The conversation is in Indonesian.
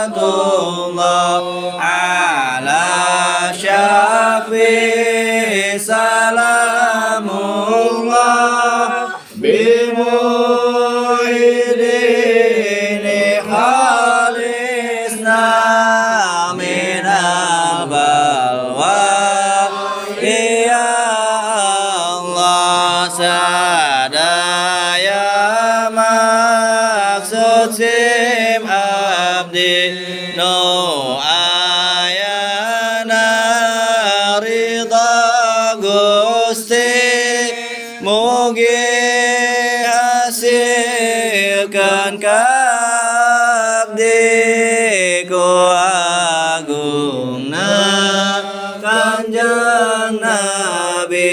Salatullah ala syafi salamullah bimu'idini khalisna minal balwa ya Allah sadaya maksud sim abdi no ayana ridha Gusti mugi hasilkan kabdi ku agungna Kanjeng Nabi